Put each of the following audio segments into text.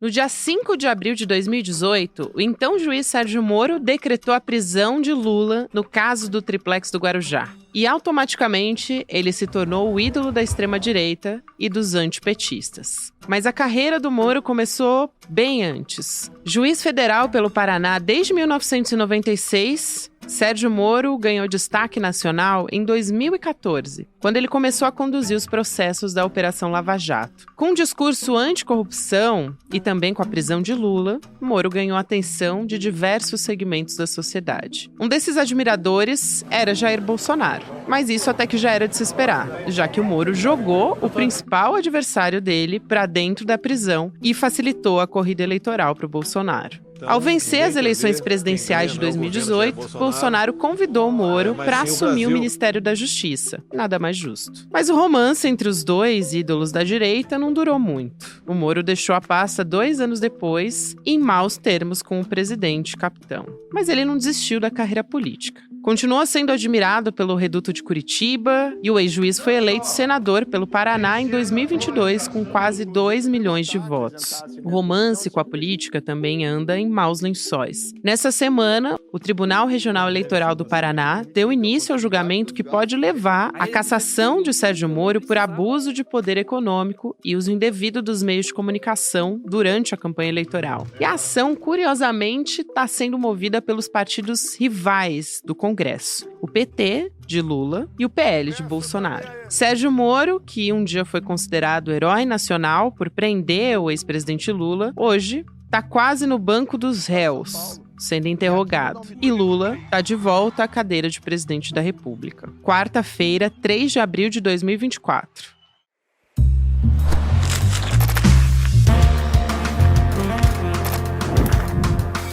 No dia 5 de abril de 2018, o então juiz Sérgio Moro decretou a prisão de Lula no caso do triplex do Guarujá. E automaticamente ele se tornou o ídolo da extrema-direita e dos antipetistas. Mas a carreira do Moro começou bem antes. Juiz federal pelo Paraná desde 1996, Sérgio Moro ganhou destaque nacional em 2014, quando ele começou a conduzir os processos da Operação Lava Jato. Com um discurso anticorrupção e também com a prisão de Lula, Moro ganhou a atenção de diversos segmentos da sociedade. Um desses admiradores era Jair Bolsonaro, mas isso até que já era de se esperar, já que o Moro jogou o principal adversário dele para dentro da prisão e facilitou a corrida eleitoral para o Bolsonaro. Ao vencer as eleições presidenciais de 2018, Bolsonaro convidou o Moro para assumir o Ministério da Justiça. Nada mais justo. Mas o romance entre os dois ídolos da direita não durou muito. O Moro deixou a pasta 2 anos depois, em maus termos com o presidente capitão. Mas ele não desistiu da carreira política. Continuou sendo admirado pelo Reduto de Curitiba e o ex-juiz foi eleito senador pelo Paraná em 2022 com quase 2 milhões de votos. O romance com a política também anda em maus lençóis. Nessa semana, o Tribunal Regional Eleitoral do Paraná deu início ao julgamento que pode levar à cassação de Sérgio Moro por abuso de poder econômico e uso indevido dos meios de comunicação durante a campanha eleitoral. E a ação, curiosamente, está sendo movida pelos partidos rivais do Congresso, o PT, de Lula, e o PL, de Bolsonaro. Sérgio Moro, que um dia foi considerado herói nacional por prender o ex-presidente Lula, hoje está quase no banco dos réus, sendo interrogado. E Lula está de volta à cadeira de presidente da República. Quarta-feira, 3 de abril de 2024.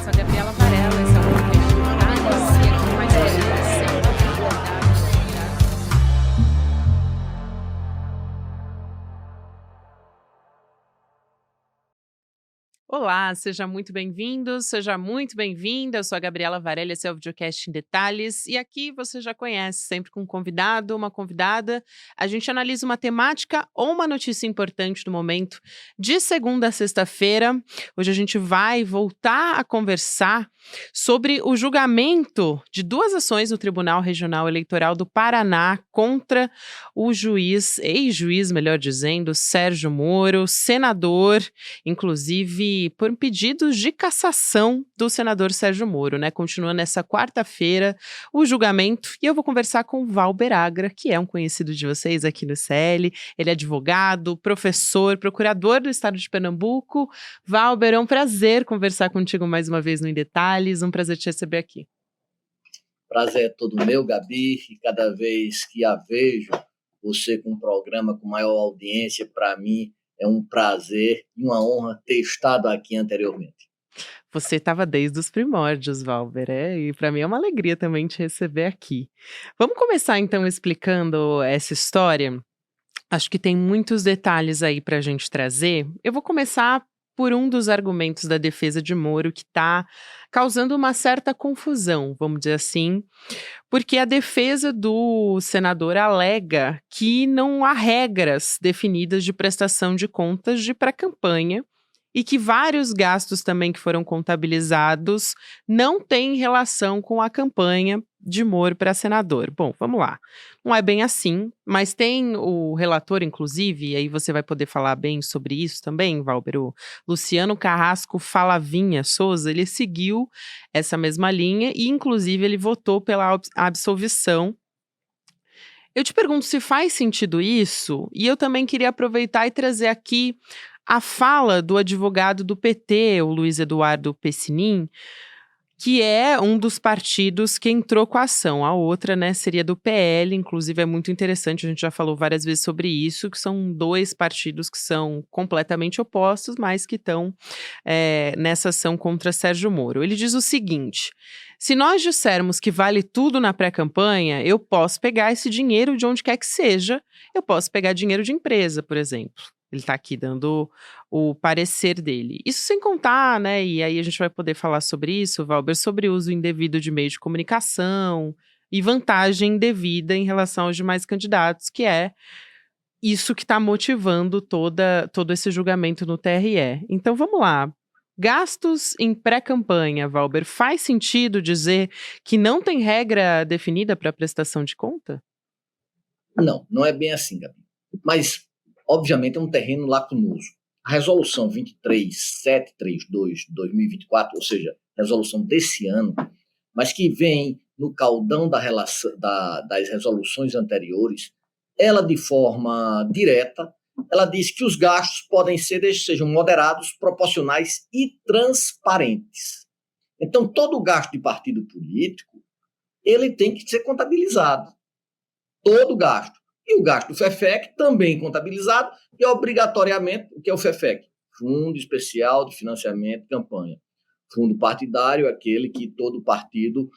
Sou Gabriela Varela, esse é o podcast de análise, e aqui mais Olá, seja muito bem-vindo, seja muito bem-vinda. Eu sou a Gabriela Varela, esse é o Videocast em Detalhes. E aqui você já conhece, sempre com um convidado, uma convidada. A gente analisa uma temática ou uma notícia importante do momento de segunda a sexta-feira. Hoje a gente vai voltar a conversar sobre o julgamento de 2 ações no Tribunal Regional Eleitoral do Paraná contra o juiz, ex-juiz, melhor dizendo, Sérgio Moro, senador, inclusive por pedidos de cassação do senador Sérgio Moro, né? Continua nessa quarta-feira o julgamento e eu vou conversar com Valber Agra, que é um conhecido de vocês aqui no CL. Ele é advogado, professor, procurador do estado de Pernambuco. Valber, é um prazer conversar contigo mais uma vez no Em Detalhes, um prazer te receber aqui. Prazer é todo meu, Gabi, e cada vez que a vejo, você com um programa com maior audiência, para mim é um prazer e uma honra ter estado aqui anteriormente. Você estava desde os primórdios, Valber, e para mim é uma alegria também te receber aqui. Vamos começar então explicando essa história? Acho que tem muitos detalhes aí para a gente trazer. Eu vou começar por um dos argumentos da defesa de Moro que está causando uma certa confusão, vamos dizer assim, porque a defesa do senador alega que não há regras definidas de prestação de contas de pré-campanha e que vários gastos também que foram contabilizados não têm relação com a campanha de Moro para senador. Bom, vamos lá. Não é bem assim, mas tem o relator, inclusive, e aí você vai poder falar bem sobre isso também, Valber, o Luciano Carrasco Falavinha Souza, ele seguiu essa mesma linha e, inclusive, ele votou pela absolvição. Eu te pergunto se faz sentido isso, e eu também queria aproveitar e trazer aqui a fala do advogado do PT, o Luiz Eduardo Pessinin, que é um dos partidos que entrou com a ação. A outra, né, seria do PL, inclusive é muito interessante, a gente já falou várias vezes sobre isso, que são 2 partidos que são completamente opostos, mas que estão nessa ação contra Sérgio Moro. Ele diz o seguinte: se nós dissermos que vale tudo na pré-campanha, eu posso pegar esse dinheiro de onde quer que seja, eu posso pegar dinheiro de empresa, por exemplo. Ele está aqui dando o parecer dele. Isso sem contar, né, e aí a gente vai poder falar sobre isso, Valber, sobre o uso indevido de meio de comunicação e vantagem indevida em relação aos demais candidatos, que é isso que está motivando todo esse julgamento no TRE. Então vamos lá. Gastos em pré-campanha, Valber, faz sentido dizer que não tem regra definida para prestação de conta? Não, não é bem assim, Gabi. Mas, obviamente, é um terreno lacunoso. A resolução 23732 de 2024, ou seja, resolução desse ano, mas que vem no caldão das resoluções anteriores, ela, de forma direta, ela diz que os gastos podem ser, desde que sejam moderados, proporcionais e transparentes. Então, todo gasto de partido político, ele tem que ser contabilizado. Todo gasto. E o gasto do FEFEC também contabilizado, e obrigatoriamente, o que é o FEFEC? Fundo Especial de Financiamento de Campanha. Fundo partidário, aquele que todo partido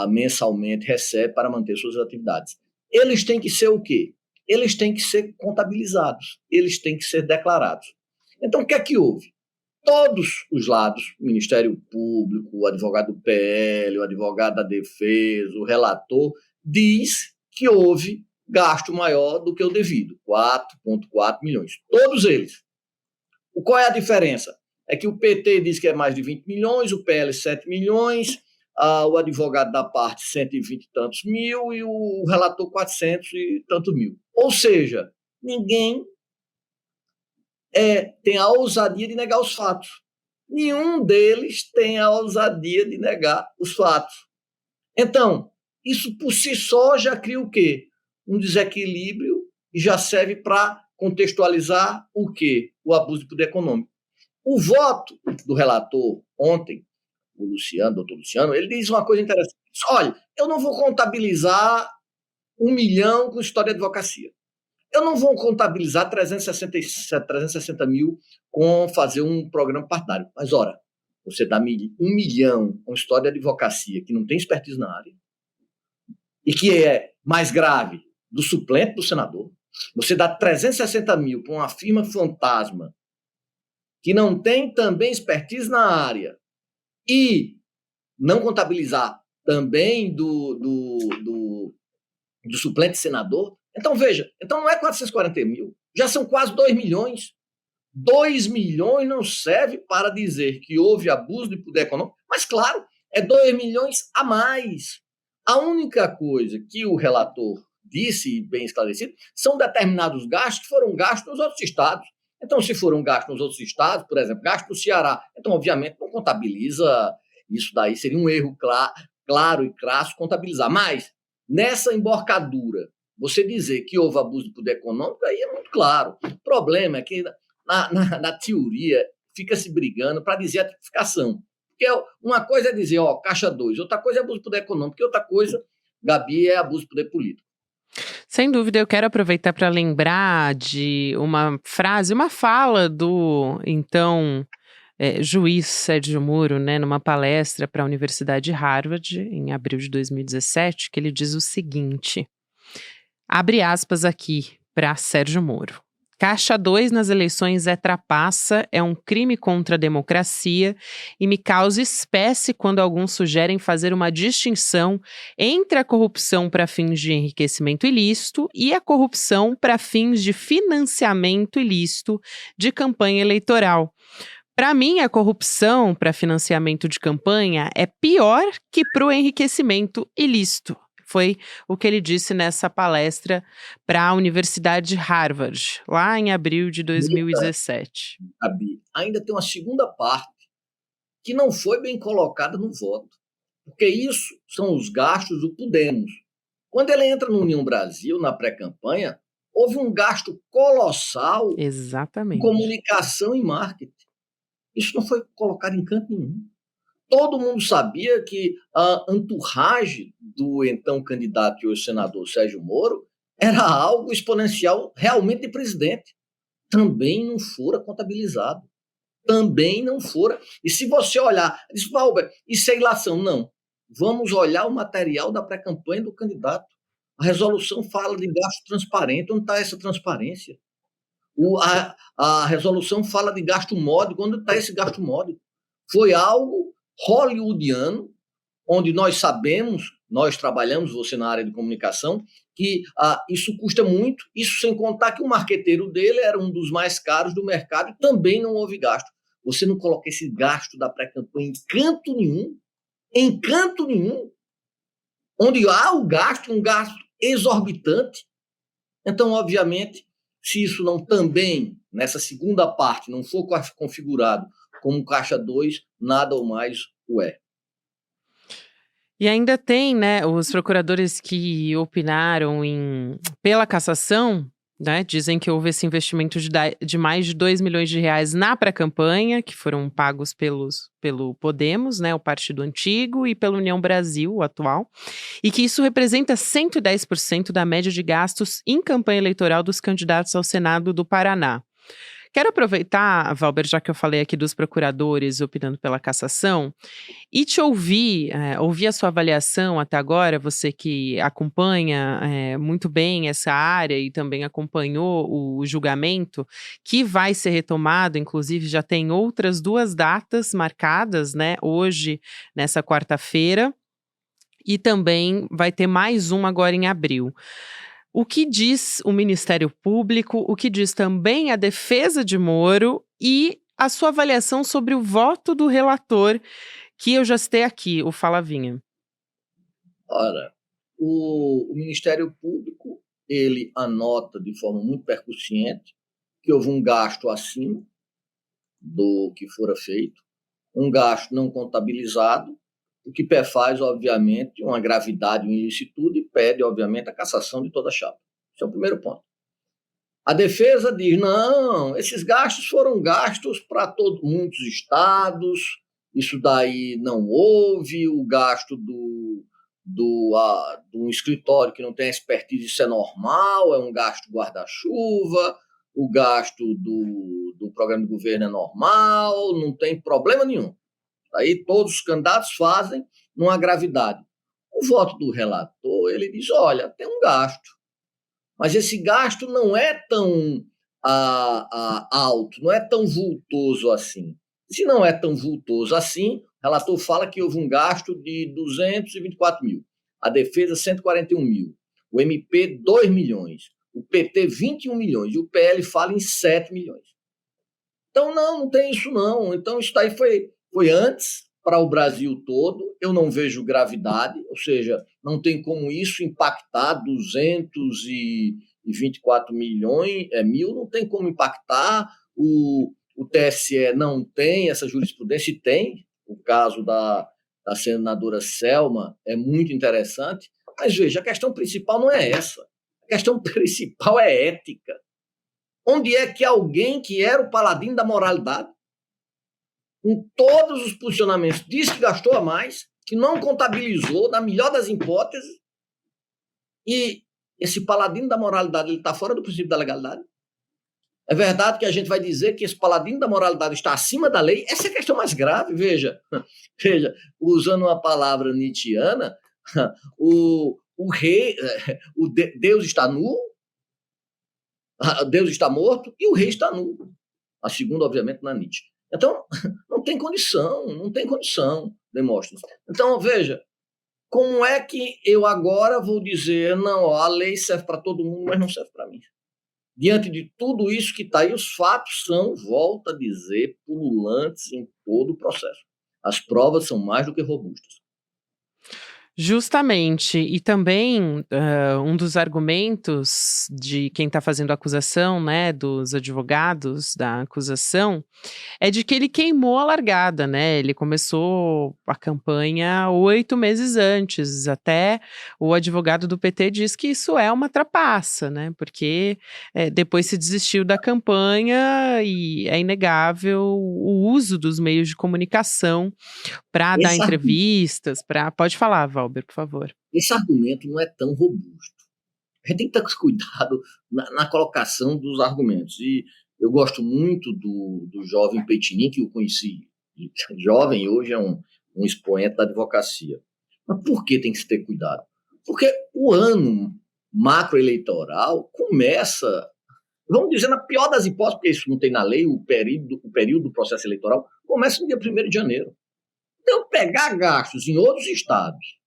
mensalmente recebe para manter suas atividades. Eles têm que ser o quê? Eles têm que ser contabilizados, eles têm que ser declarados. Então, o que é que houve? Todos os lados, o Ministério Público, o advogado do PL, o advogado da Defesa, o relator, diz que houve gasto maior do que o devido, 4,4 milhões. Todos eles. Qual é a diferença? É que o PT diz que é mais de 20 milhões, o PL 7 milhões, o advogado da parte 120 e tantos mil e o relator 400 e tantos mil. Ou seja, ninguém tem a ousadia de negar os fatos. Nenhum deles tem a ousadia de negar os fatos. Então, isso por si só já cria o quê? Um desequilíbrio e já serve para contextualizar o quê? O abuso de poder econômico. O voto do relator ontem, o Luciano, doutor Luciano, ele diz uma coisa interessante. Olha, eu não vou contabilizar 1 milhão com história de advocacia. Eu não vou contabilizar 360 mil com fazer um programa partidário. Mas, ora, você dá 1 milhão com história de advocacia que não tem expertise na área e que é mais grave do suplente do senador. Você dá 360 mil para uma firma fantasma que não tem também expertise na área e não contabilizar também do suplente senador. Então, veja, então não é 440 mil, já são quase 2 milhões. 2 milhões não serve para dizer que houve abuso de poder econômico, mas, claro, é 2 milhões a mais. A única coisa que o relator disse, bem esclarecido, são determinados gastos que foram gastos nos outros estados. Então, se foram gastos nos outros estados, por exemplo, gasto no Ceará, então, obviamente, não contabiliza isso daí, seria um erro claro e crasso contabilizar. Mas, nessa emborcadura, você dizer que houve abuso de poder econômico, aí é muito claro. O problema é que, na teoria, fica se brigando para dizer a tipificação. Porque uma coisa é dizer, caixa 2, outra coisa é abuso de poder econômico, e outra coisa, Gabi, é abuso de poder político. Sem dúvida, eu quero aproveitar para lembrar de uma frase, uma fala do então juiz Sérgio Moro, né, numa palestra para a Universidade de Harvard, em abril de 2017, que ele diz o seguinte, abre aspas aqui para Sérgio Moro. Caixa 2 nas eleições é trapaça, é um crime contra a democracia e me causa espécie quando alguns sugerem fazer uma distinção entre a corrupção para fins de enriquecimento ilícito e a corrupção para fins de financiamento ilícito de campanha eleitoral. Para mim, a corrupção para financiamento de campanha é pior que para o enriquecimento ilícito. Foi o que ele disse nessa palestra para a Universidade de Harvard, lá em abril de 2017. Gabi, ainda tem uma segunda parte que não foi bem colocada no voto, porque isso são os gastos do Podemos. Quando ele entra no União Brasil, na pré-campanha, houve um gasto colossal Exatamente. em comunicação e marketing. Isso não foi colocado em canto nenhum. Todo mundo sabia que a entourage do então candidato e hoje senador Sérgio Moro era algo exponencial realmente de presidente. Também não fora contabilizado. Também não fora. E se você olhar, diz, Valber, isso é ilação? Não. Vamos olhar o material da pré-campanha do candidato. A resolução fala de gasto transparente. Onde está essa transparência? A resolução fala de gasto módico. Onde está esse gasto módico? Foi algo hollywoodiano, onde nós sabemos, nós trabalhamos, você na área de comunicação, que isso custa muito, isso sem contar que o marqueteiro dele era um dos mais caros do mercado e também não houve gasto. Você não coloca esse gasto da pré-campanha em canto nenhum, onde há o gasto, um gasto exorbitante. Então, obviamente, se isso não também, nessa segunda parte, não for configurado como caixa 2, nada ou mais o é. E ainda tem, né, os procuradores que opinaram pela cassação, né, dizem que houve esse investimento de mais de 2 milhões de reais na pré-campanha, que foram pagos pelo Podemos, né, o partido antigo, e pela União Brasil, o atual, e que isso representa 110% da média de gastos em campanha eleitoral dos candidatos ao Senado do Paraná. Quero aproveitar, Valber, já que eu falei aqui dos procuradores opinando pela cassação, e te ouvir a sua avaliação até agora, você que acompanha muito bem essa área e também acompanhou o julgamento, que vai ser retomado, inclusive já tem outras 2 datas marcadas, né, hoje, nessa quarta-feira, e também vai ter mais uma agora em abril. O que diz o Ministério Público, o que diz também a defesa de Moro e a sua avaliação sobre o voto do relator, que eu já citei aqui, o Falavinha? Ora, o Ministério Público, ele anota de forma muito percussiente que houve um gasto acima do que fora feito, um gasto não contabilizado, o que perfaz, obviamente, uma gravidade, uma ilicitude e pede, obviamente, a cassação de toda a chapa. Esse é o primeiro ponto. A defesa diz, não, esses gastos foram gastos para muitos estados, isso daí não houve, o gasto de um escritório que não tem expertise, isso é normal, é um gasto guarda-chuva, o gasto do programa de governo é normal, não tem problema nenhum. Aí todos os candidatos fazem numa gravidade. O voto do relator, ele diz, olha, tem um gasto, mas esse gasto não é tão alto, não é tão vultoso assim. Se não é tão vultoso assim, o relator fala que houve um gasto de 224 mil, a defesa 141 mil, o MP 2 milhões, o PT 21 milhões e o PL fala em 7 milhões. Então não tem isso não. Então isso daí foi antes para o Brasil todo, eu não vejo gravidade, ou seja, não tem como isso impactar 224 mil, não tem como impactar, o TSE não tem essa jurisprudência, e tem, o caso da senadora Selma é muito interessante, mas veja, a questão principal não é essa, a questão principal é ética. Onde é que alguém que era o paladino da moralidade, com todos os posicionamentos, disse que gastou a mais, que não contabilizou, na melhor das hipóteses, e esse paladino da moralidade está fora do princípio da legalidade? É verdade que a gente vai dizer que esse paladino da moralidade está acima da lei? Essa é a questão mais grave, veja, usando uma palavra nietzschiana, o rei, Deus está nu, Deus está morto e o rei está nu. A segunda, obviamente, na Nietzsche. Então, não tem condição, Demóstenes. Então, veja, como é que eu agora vou dizer, não, a lei serve para todo mundo, mas não serve para mim? Diante de tudo isso que está aí, os fatos são, volto a dizer, pululantes em todo o processo. As provas são mais do que robustas. Justamente, e também um dos argumentos de quem está fazendo a acusação, né, dos advogados da acusação, é de que ele queimou a largada, né, ele começou a campanha 8 meses antes, até o advogado do PT diz que isso é uma trapaça, né, porque depois se desistiu da campanha e é inegável o uso dos meios de comunicação para dar entrevistas, pode falar, Valber, por favor. Esse argumento não é tão robusto. A gente tem que ter cuidado na colocação dos argumentos. E eu gosto muito do jovem Peitinin, que eu conheci jovem, hoje é um expoente da advocacia. Mas por que tem que se ter cuidado? Porque o ano macroeleitoral começa, vamos dizer, na pior das hipóteses, porque isso não tem na lei, o período do processo eleitoral começa no dia 1º de janeiro. Então, pegar gastos em outros estados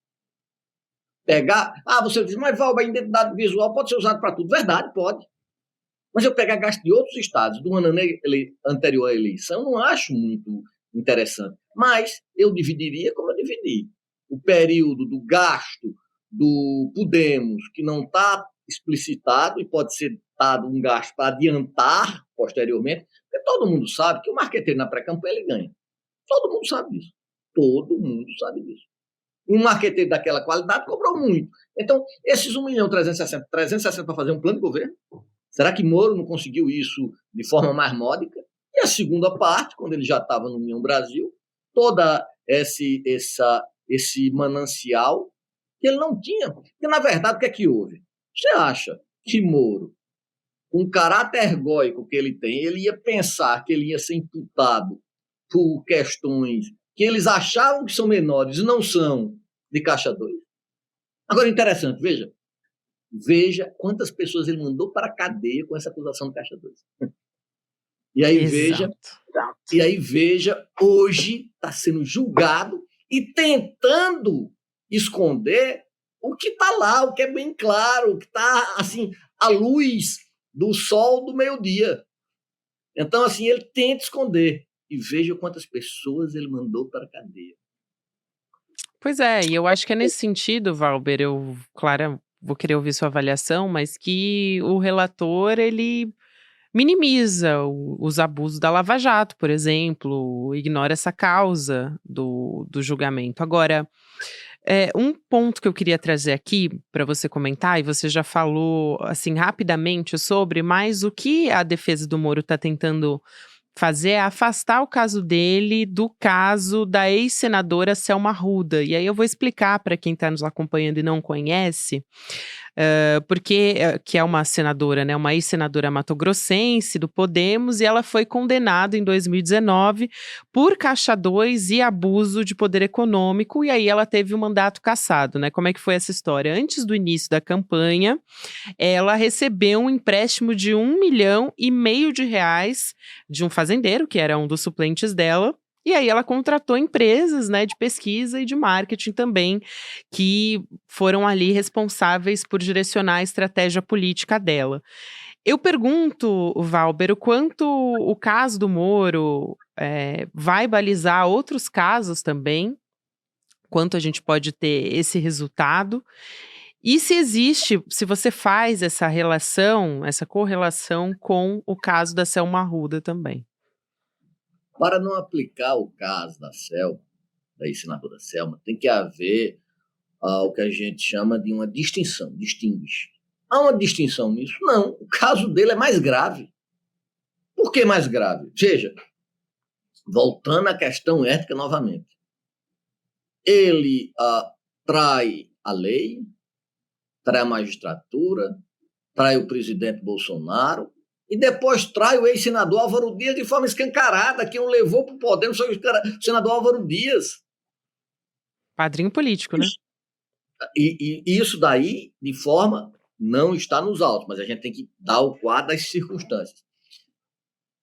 Pegar, você diz, mas Valber, a identidade visual pode ser usada para tudo. Verdade, pode. Mas eu pegar gasto de outros estados do ano anterior à eleição, não acho muito interessante. Mas eu dividiria como eu dividi. O período do gasto do Podemos, que não está explicitado e pode ser dado um gasto para adiantar posteriormente, porque todo mundo sabe que o marqueteiro na pré-campanha ele ganha. Todo mundo sabe disso. Todo mundo sabe disso. Um marqueteiro daquela qualidade cobrou muito. Então, esses 1.360.000 para fazer um plano de governo, será que Moro não conseguiu isso de forma mais módica? E a segunda parte, quando ele já estava no União Brasil, toda esse manancial que ele não tinha. Porque, na verdade, o que é que houve? Você acha que Moro, com o caráter egóico que ele tem, ele ia pensar que ele ia ser imputado por questões que eles achavam que são menores e não são, de Caixa 2? Agora, interessante, veja quantas pessoas ele mandou para a cadeia com essa acusação do Caixa 2. E aí veja, hoje está sendo julgado e tentando esconder o que está lá, o que é bem claro, o que está assim, à luz do sol do meio-dia. Então, assim, ele tenta esconder. E veja quantas pessoas ele mandou para a cadeia. Pois é, e eu acho que é nesse sentido, Valber, claro, vou querer ouvir sua avaliação, mas que o relator, ele minimiza os abusos da Lava Jato, por exemplo, ignora essa causa do julgamento. Agora, um ponto que eu queria trazer aqui para você comentar, e você já falou, assim, rapidamente sobre, mas o que a defesa do Moro está tentando fazer é afastar o caso dele do caso da ex-senadora Selma Arruda. E aí eu vou explicar para quem está nos acompanhando e não conhece, porque que é uma senadora, né, uma ex-senadora matogrossense do Podemos, e ela foi condenada em 2019 por Caixa 2 e abuso de poder econômico, e aí ela teve o mandato cassado, né? Como é que foi essa história? Antes do início da campanha, ela recebeu um empréstimo de R$ 1,5 milhão de um fazendeiro, que era um dos suplentes dela. E aí ela contratou empresas, né, de pesquisa e de marketing também, que foram ali responsáveis por direcionar a estratégia política dela. Eu pergunto, Valber, o quanto o caso do Moro vai balizar outros casos também, quanto a gente pode ter esse resultado, e se você faz essa relação, essa correlação com o caso da Selma Arruda também. Para não aplicar o caso da Selma, da ex-senadora Selma, tem que haver o que a gente chama de uma distinção, distinguish. Há uma distinção nisso? Não, o caso dele é mais grave. Por que mais grave? Veja, voltando à questão ética novamente. Ele trai a lei, trai a magistratura, trai o presidente Bolsonaro, e depois trai o ex-senador Álvaro Dias de forma escancarada. Quem o levou para o poder foi o senador Álvaro Dias. Padrinho político, né? E isso daí, de forma, não está nos autos, mas a gente tem que dar o quadro das circunstâncias.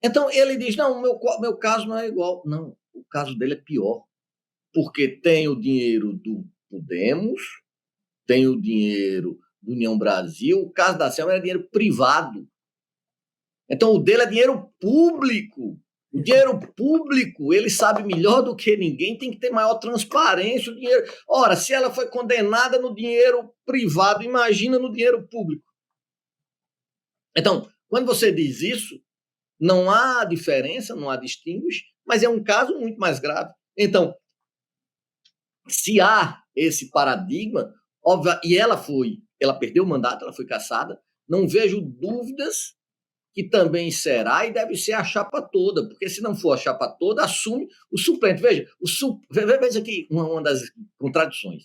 Então ele diz, não, meu caso não é igual. Não, o caso dele é pior, porque tem o dinheiro do Podemos, tem o dinheiro do União Brasil, o caso da Selma era dinheiro privado. Então, o dele é dinheiro público. O dinheiro público, ele sabe melhor do que ninguém, tem que ter maior transparência. O dinheiro. Ora, se ela foi condenada no dinheiro privado, imagina no dinheiro público. Então, quando você diz isso, não há diferença, não há distinguish, mas é um caso muito mais grave. Então, se há esse paradigma, óbvio, e ela perdeu o mandato, ela foi cassada, não vejo dúvidas que também será e deve ser a chapa toda, porque se não for a chapa toda, assume o suplente. Veja, veja aqui uma das contradições.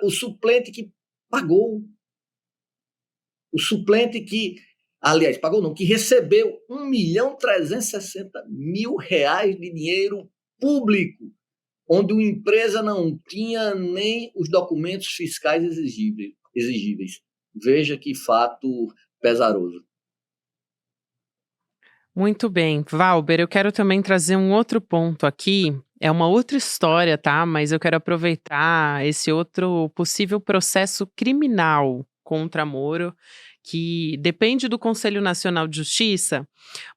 O suplente que pagou. O suplente que, aliás, pagou não, que recebeu R$ 1.360.000 de dinheiro público, onde a empresa não tinha nem os documentos fiscais exigíveis. Veja que fato pesaroso. Muito bem. Valber, eu quero também trazer um outro ponto aqui, É uma outra história, tá? Mas eu quero aproveitar esse outro possível processo criminal contra Moro, que depende do Conselho Nacional de Justiça,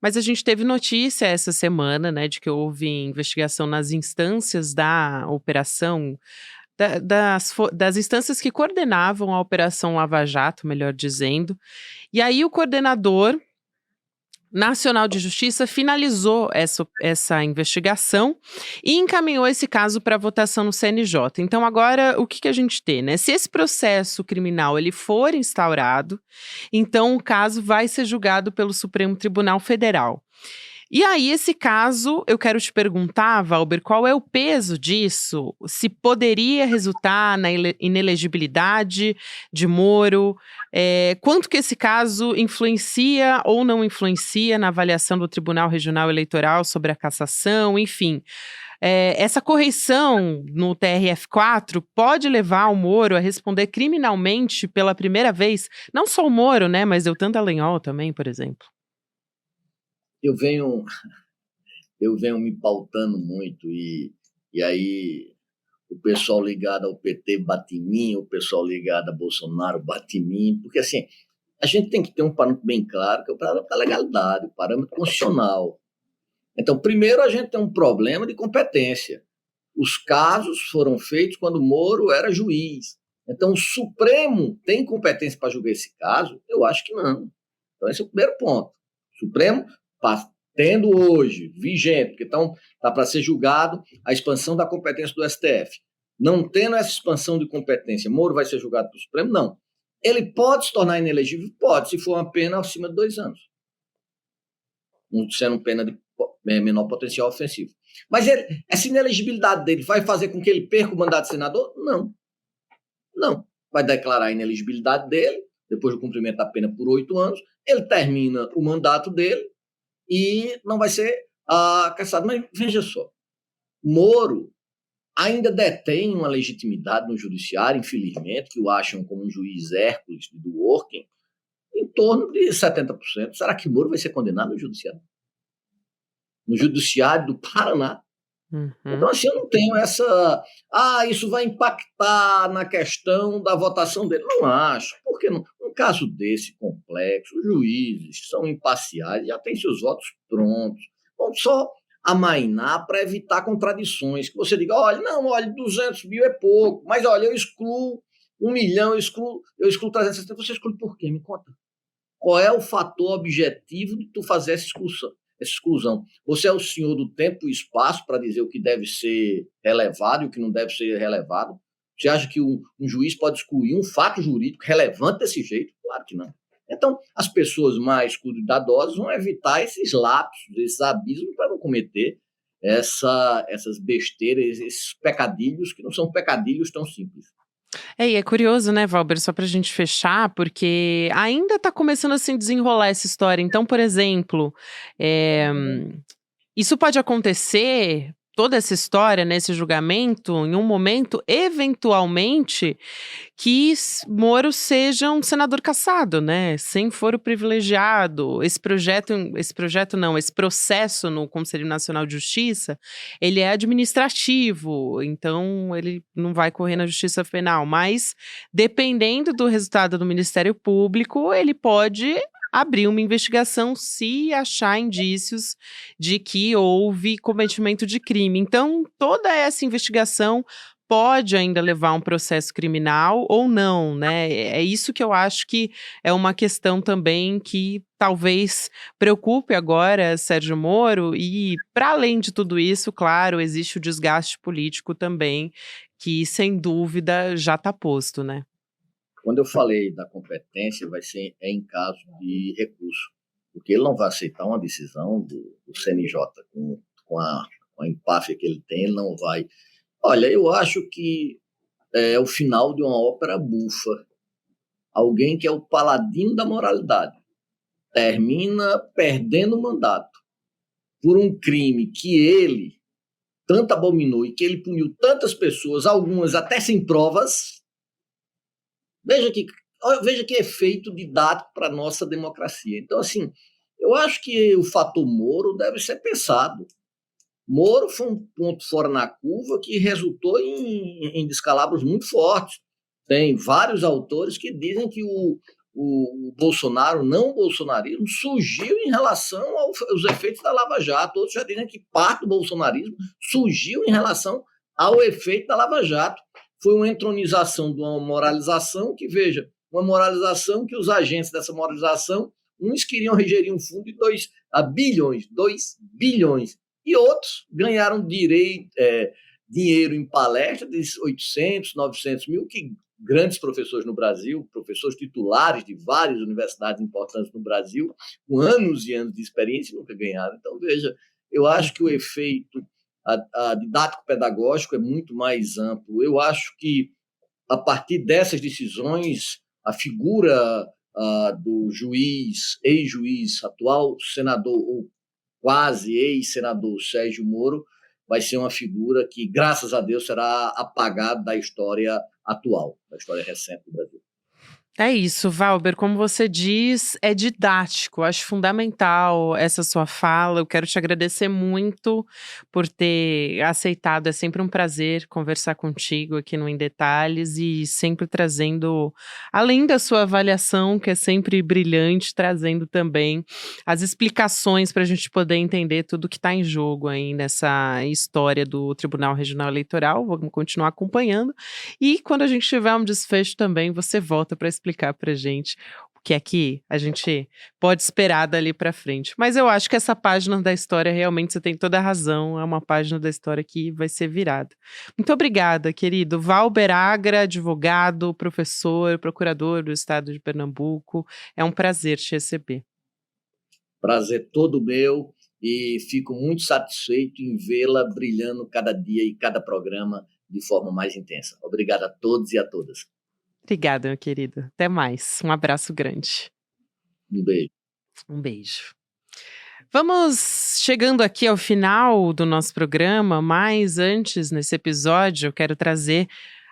mas a gente teve notícia essa semana, né, de que houve investigação nas instâncias da operação, das instâncias que coordenavam a Operação Lava Jato, melhor dizendo. E aí o coordenador Nacional de Justiça finalizou essa investigação e encaminhou esse caso para votação no CNJ. Então agora o que a gente tem, né? Se esse processo criminal ele for instaurado, então o caso vai ser julgado pelo Supremo Tribunal Federal. E aí, esse caso, eu quero te perguntar, Valber, qual é o peso disso? Se poderia resultar na inelegibilidade de Moro? Quanto que esse caso influencia ou não influencia na avaliação do Tribunal Regional Eleitoral sobre a cassação? Enfim, essa correição no TRF4 pode levar o Moro a responder criminalmente pela primeira vez? Não só o Moro, né, mas Deltan Dallagnol também, por exemplo. Eu venho me pautando muito e aí o pessoal ligado ao PT bate em mim, o pessoal ligado a Bolsonaro bate em mim, porque assim, a gente tem que ter um parâmetro bem claro, que é o parâmetro da legalidade, o parâmetro constitucional. Então, primeiro a gente tem um problema de competência. Os casos foram feitos quando o Moro era juiz. Então, o Supremo tem competência para julgar esse caso? Eu acho que não. Então, esse é o primeiro ponto. O Supremo, tendo hoje, vigente, porque está para ser julgado a expansão da competência do STF. Não tendo essa expansão de competência, Moro vai ser julgado pelo Supremo? Não. Ele pode se tornar inelegível? Pode, se for uma pena acima de 2 anos. Não sendo pena de menor potencial ofensivo. Mas essa inelegibilidade dele vai fazer com que ele perca o mandato de senador? Não. Não. Vai declarar a inelegibilidade dele, depois do cumprimento da pena por 8 anos, ele termina o mandato dele e não vai ser cassado. Mas veja só, Moro ainda detém uma legitimidade no judiciário, infelizmente, que o acham como um juiz Hércules do Working, em torno de 70%. Será que Moro vai ser condenado no judiciário? No judiciário do Paraná? Uhum. Então, assim, eu não tenho essa... isso vai impactar na questão da votação dele. Não acho. Porque num caso desse complexo, os juízes são imparciais, já têm seus votos prontos. Vão só amainar para evitar contradições. Que você diga, olha, 200 mil é pouco, mas olha, eu excluo 1 milhão, eu excluo 360. Você exclui por quê? Me conta. Qual é o fator objetivo de tu fazer essa exclusão? Você é o senhor do tempo e espaço para dizer o que deve ser relevado e o que não deve ser relevado? Você acha que um juiz pode excluir um fato jurídico relevante desse jeito? Claro que não. Então, as pessoas mais cuidadosas vão evitar esses lapsos, esses abismos, para não cometer essas besteiras, esses pecadilhos, que não são pecadilhos tão simples. E é curioso, né, Valber, só pra gente fechar, porque ainda tá começando a se desenrolar essa história. Então, por exemplo, isso pode acontecer, toda essa história, nesse julgamento, em um momento, eventualmente, que Moro seja um senador cassado, né, sem foro privilegiado. Esse processo no Conselho Nacional de Justiça, ele é administrativo, então ele não vai correr na Justiça Penal, mas dependendo do resultado do Ministério Público, ele pode abrir uma investigação se achar indícios de que houve cometimento de crime. Então, toda essa investigação pode ainda levar a um processo criminal ou não, né? É isso que eu acho que é uma questão também que talvez preocupe agora Sérgio Moro e, para além de tudo isso, claro, existe o desgaste político também, que sem dúvida já está posto, né? Quando eu falei da competência, vai ser em caso de recurso, porque ele não vai aceitar uma decisão do CNJ com a empáfia que ele tem, ele não vai. Olha, eu acho que é o final de uma ópera bufa. Alguém que é o paladino da moralidade termina perdendo o mandato por um crime que ele tanto abominou e que ele puniu tantas pessoas, algumas até sem provas. Veja que efeito didático para a nossa democracia. Então, assim, eu acho que o fator Moro deve ser pensado. Moro foi um ponto fora na curva que resultou em descalabros muito fortes. Tem vários autores que dizem que o Bolsonaro, não o bolsonarismo, surgiu em relação aos efeitos da Lava Jato. Outros já dizem que parte do bolsonarismo surgiu em relação ao efeito da Lava Jato. Foi uma entronização de uma moralização que, veja, uma moralização que os agentes dessa moralização, uns queriam regerir um fundo de 2 bilhões, e outros ganharam dinheiro em palestra de 800, 900 mil, que grandes professores no Brasil, professores titulares de várias universidades importantes no Brasil, com anos e anos de experiência, nunca ganharam. Então, veja, eu acho que o efeito didático-pedagógico é muito mais amplo. Eu acho que, a partir dessas decisões, a figura do ex-juiz, atual senador, ou quase ex-senador Sérgio Moro, vai ser uma figura que, graças a Deus, será apagada da história atual, da história recente do Brasil. É isso, Valber, como você diz, é didático, acho fundamental essa sua fala. Eu quero te agradecer muito por ter aceitado, é sempre um prazer conversar contigo aqui no Em Detalhes e sempre trazendo, além da sua avaliação, que é sempre brilhante, trazendo também as explicações para a gente poder entender tudo que está em jogo aí nessa história do Tribunal Regional Eleitoral. Vamos continuar acompanhando e quando a gente tiver um desfecho também, você volta para explicar pra gente o que é que a gente pode esperar dali pra frente. Mas eu acho que essa página da história, realmente, você tem toda a razão, é uma página da história que vai ser virada. Muito obrigada, querido. Valber Agra, advogado, professor, procurador do Estado de Pernambuco. É um prazer te receber. Prazer todo meu e fico muito satisfeito em vê-la brilhando cada dia e cada programa de forma mais intensa. Obrigado a todos e a todas. Obrigada, meu querido. Até mais. Um abraço grande. Um beijo. Um beijo. Vamos chegando aqui ao final do nosso programa, mas antes, nesse episódio, eu quero trazer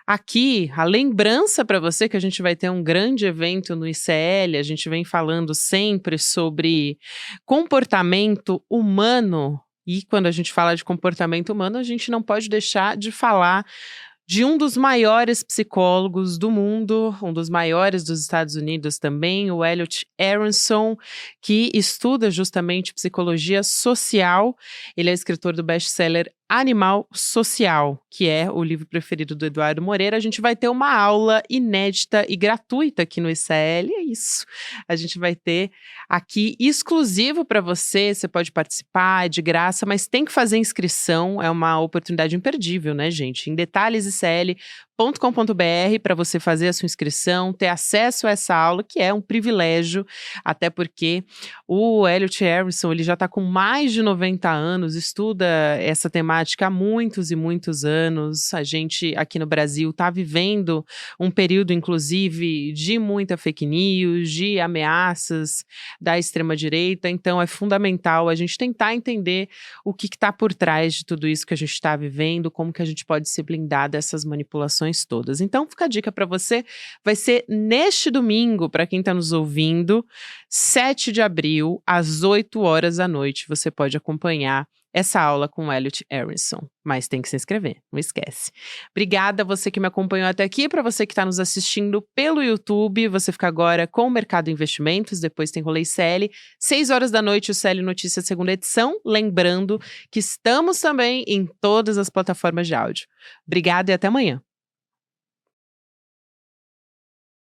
aqui a lembrança para você que a gente vai ter um grande evento no ICL. A gente vem falando sempre sobre comportamento humano. E quando a gente fala de comportamento humano, a gente não pode deixar de falar de um dos maiores psicólogos do mundo, um dos maiores dos Estados Unidos também, o Elliot Aronson, que estuda justamente psicologia social. Ele é escritor do best-seller Animal Social, que é o livro preferido do Eduardo Moreira. A gente vai ter uma aula inédita e gratuita aqui no ICL, é isso. A gente vai ter aqui exclusivo para você, você pode participar, é de graça, mas tem que fazer inscrição, é uma oportunidade imperdível, né, gente? Em detalhesicl.com.br para você fazer a sua inscrição, ter acesso a essa aula, que é um privilégio, até porque o Elliot Aronson, ele já está com mais de 90 anos, estuda essa temática há muitos e muitos anos. A gente aqui no Brasil está vivendo um período, inclusive, de muita fake news, de ameaças da extrema-direita, então é fundamental a gente tentar entender o que está por trás de tudo isso que a gente está vivendo, como que a gente pode se blindar dessas manipulações todas. Então fica a dica para você, vai ser neste domingo, para quem está nos ouvindo, 7 de abril, às 8 horas da noite, você pode acompanhar essa aula com o Elliot Aronson, mas tem que se inscrever, não esquece. Obrigada a você que me acompanhou até aqui, para você que está nos assistindo pelo YouTube, você fica agora com o Mercado Investimentos, depois tem Rolê ICL, 6 horas da noite o ICL Notícias segunda edição, lembrando que estamos também em todas as plataformas de áudio. Obrigada e até amanhã.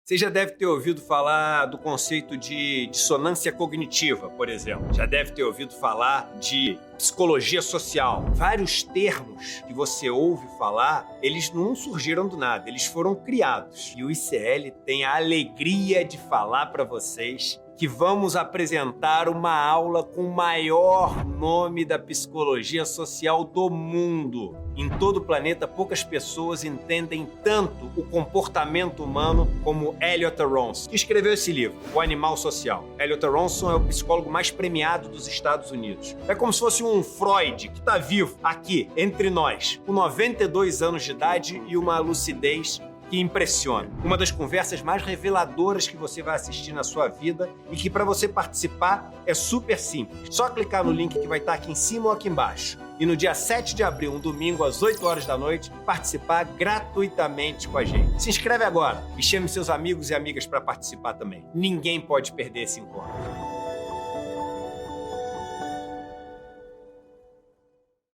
Você já deve ter ouvido falar do conceito de dissonância cognitiva, por exemplo. Já deve ter ouvido falar de psicologia social. Vários termos que você ouve falar, eles não surgiram do nada, eles foram criados. E o ICL tem a alegria de falar para vocês que vamos apresentar uma aula com o maior nome da psicologia social do mundo. Em todo o planeta, poucas pessoas entendem tanto o comportamento humano como Elliot Aronson, que escreveu esse livro, O Animal Social. Elliot Aronson é o psicólogo mais premiado dos Estados Unidos. É como se fosse um Freud que está vivo aqui, entre nós, com 92 anos de idade e uma lucidez que impressiona. Uma das conversas mais reveladoras que você vai assistir na sua vida e que para você participar é super simples. Só clicar no link que vai estar aqui em cima ou aqui embaixo. e no dia 7 de abril, um domingo, às 8 horas da noite, participar gratuitamente com a gente. Se inscreve agora e chame seus amigos e amigas para participar também. Ninguém pode perder esse encontro.